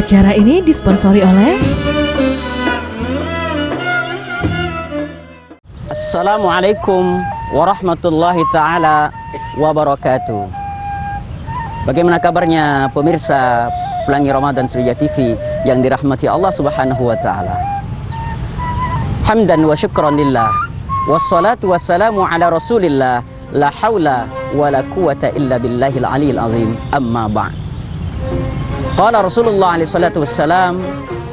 Acara ini disponsori oleh Assalamualaikum warahmatullahi ta'ala wabarakatuh. Bagaimana kabarnya pemirsa Pelangi Ramadan Sriwijaya TV yang dirahmati Allah subhanahu wa ta'ala. Hamdan wa syukran lillah, wassalatu wassalamu ala rasulillah, la hawla wa la quwata illa billahil aliyil azim, amma ba'd. Qala Rasulullah alaihi salatu wassalam,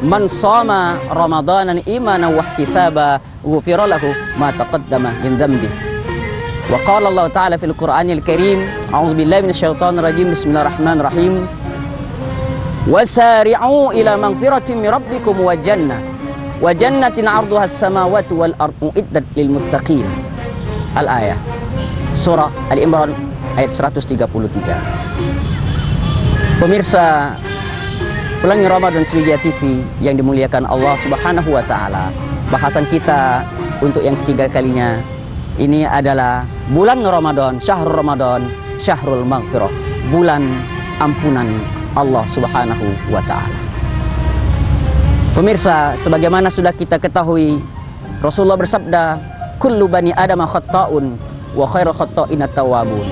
man sama ramadanan imanan wa ihtisaba ghufira lahu ma taqaddama min dhanbi. Wa qala Allah ta'ala fil Qur'anil Karim, a'udzu billahi minasyaitonir rajim, bismillahirrahmanirrahim. Wasari'u ila maghfiratin min rabbikum wa jannatin 'arduha as-samawati wal ardu uiddat lil muttaqin. Al-ayah. Surah Al-Imran ayat 133. Pemirsa Pelangi Ramadan Sriwijaya TV yang dimuliakan Allah subhanahu wa ta'ala, bahasan kita untuk yang ketiga kalinya ini adalah bulan Ramadan, syahrul Ramadan, syahrul maghfirah, bulan ampunan Allah subhanahu wa ta'ala. Pemirsa, sebagaimana sudah kita ketahui, Rasulullah bersabda, kullu bani adama khatta'un wa khairul khatta'in at-tawwabun.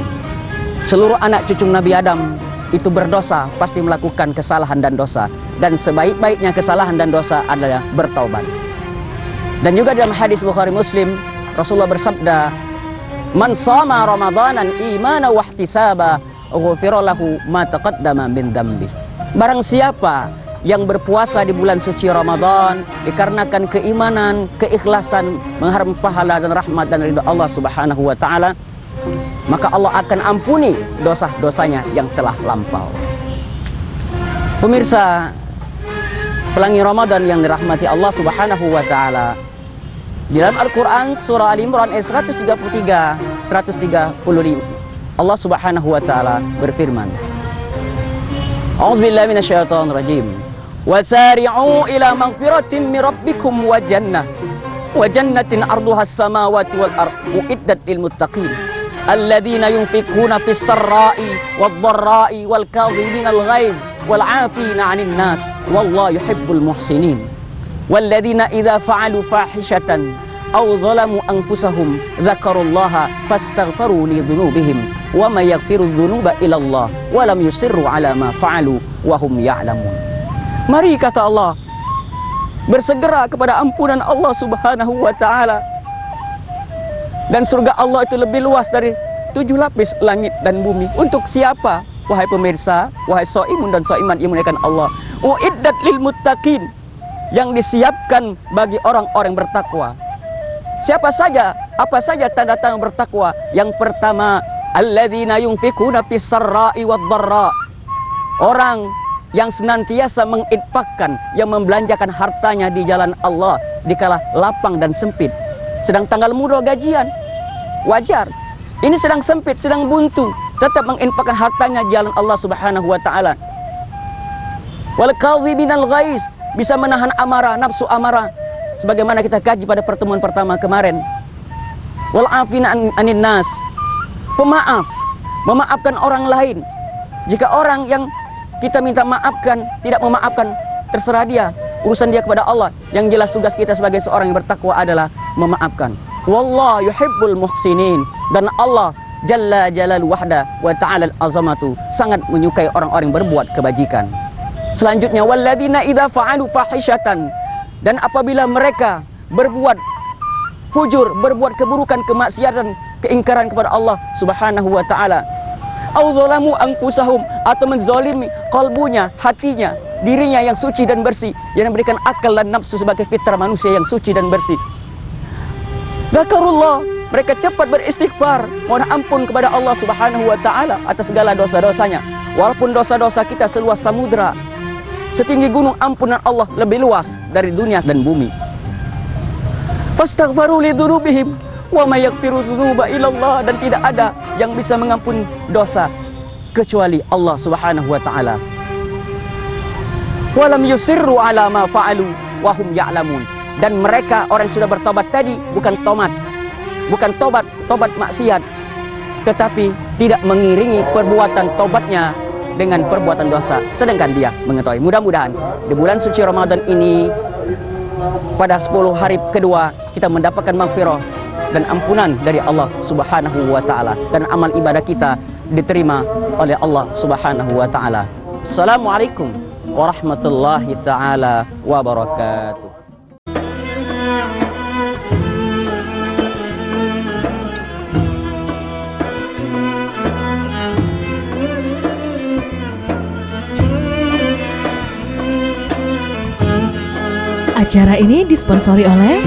Seluruh anak cucu Nabi Adam itu berdosa, pasti melakukan kesalahan dan dosa, dan sebaik-baiknya kesalahan dan dosa adalah bertaubat. Dan juga dalam hadis Bukhari Muslim, Rasulullah bersabda, man shama ramadanan imana wa ihtisaba ghufira lahu ma taqaddama min dhanbi. Barang siapa yang berpuasa di bulan suci Ramadan dikarenakan keimanan, keikhlasan, mengharap pahala dan rahmat dan ridha Allah subhanahu wa ta'ala, maka Allah akan ampuni dosa-dosanya yang telah lampau. Pemirsa Pelangi Ramadan yang dirahmati Allah subhanahu wa ta'ala, di dalam Al-Quran surah Al-Imran ayat 133, 135, Allah subhanahu wa ta'ala berfirman, A'udzubillahi minasyaitonir rajim. Wasari'u ila maghfiratin min rabbikum wa jannatin 'arduha as-samawati wal ardu uiddat lil muttaqin. Alladzina yunfikuna fis sarra'i wad-dharra'i wal kadhibina al-ghaiz wal 'afina 'anil nas wallahu yuhibbul muhsinin. Walladzina idza fa'alu fahishatan aw zalamu anfusahum dzakarullaha fastaghfaru li dzunubihim wa may yaghfiru dzunuba illa Allah wa lam yusirru 'ala ma fa'alu wa hum ya'lamun. Mari, kata Allah, bersegera kepada ampunan Allah subhanahu wa ta'ala. Dan surga Allah itu lebih luas dari 7 lapis langit dan bumi. Untuk siapa? Wahai pemirsa, wahai shaimun dan shaiman yang dimuliakan Allah. Uiddat lil muttaqin, yang disiapkan bagi orang-orang bertakwa. Siapa saja? Apa saja tanda-tanda bertakwa? Yang pertama, alladzina yunfikuna fis sarra'i wad dharra. Orang yang senantiasa menginfakkan, yang membelanjakan hartanya di jalan Allah dikala lapang dan sempit. Sedang tanggal muda gajian, wajar. Ini sedang sempit, sedang buntu, tetap menginfakkan hartanya di jalan Allah subhanahu wa ta'ala. Wal kadhibinal ghaiz, bisa menahan amarah, nafsu amarah, sebagaimana kita kaji pada pertemuan pertama kemarin. Wal afina anin nas, pemaaf, memaafkan orang lain. Jika orang yang kita minta maafkan tidak memaafkan, terserah dia, urusan dia kepada Allah. Yang jelas tugas kita sebagai seorang yang bertakwa adalah memaafkan. Wallahu yuhibbul muhsinin, dan Allah jalla jalal wahda wa ta'ala al-azamatu sangat menyukai orang-orang yang berbuat kebajikan. Selanjutnya, walladzina idza fa'alu fahishatan, dan apabila mereka berbuat fujur, berbuat keburukan, kemaksiatan, keingkaran kepada Allah subhanahu wa ta'ala, au zalamu anfusahum, atau menzalimi kalbunya, hatinya, dirinya yang suci dan bersih, yang memberikan akal dan nafsu sebagai fitrah manusia yang suci dan bersih. Dzakarullah, mereka cepat beristighfar, mohon ampun kepada Allah subhanahu wa ta'ala atas segala dosa-dosanya. Walaupun dosa-dosa kita seluas samudra, setinggi gunung, ampunan Allah lebih luas dari dunia dan bumi. Fastaghfaru li dzunubihim wa may yaghfiru dzunuba illallah, dan tidak ada yang bisa mengampuni dosa kecuali Allah subhanahu wa ta'ala. Wa lam yusirru ala ma fa'alu wa hum ya'lamun, dan mereka orang yang sudah bertobat tadi bukan tobat maksiat, tetapi tidak mengiringi perbuatan tobatnya dengan perbuatan dosa sedangkan dia mengetahui. Mudah-mudahan di bulan suci Ramadan ini pada 10 hari kedua kita mendapatkan maghfirah dan ampunan dari Allah Subhanahu wa taala dan amal ibadah kita diterima oleh Allah Subhanahu wa taala. Assalamualaikum warahmatullahi taala wabarakatuh. Acara ini disponsori oleh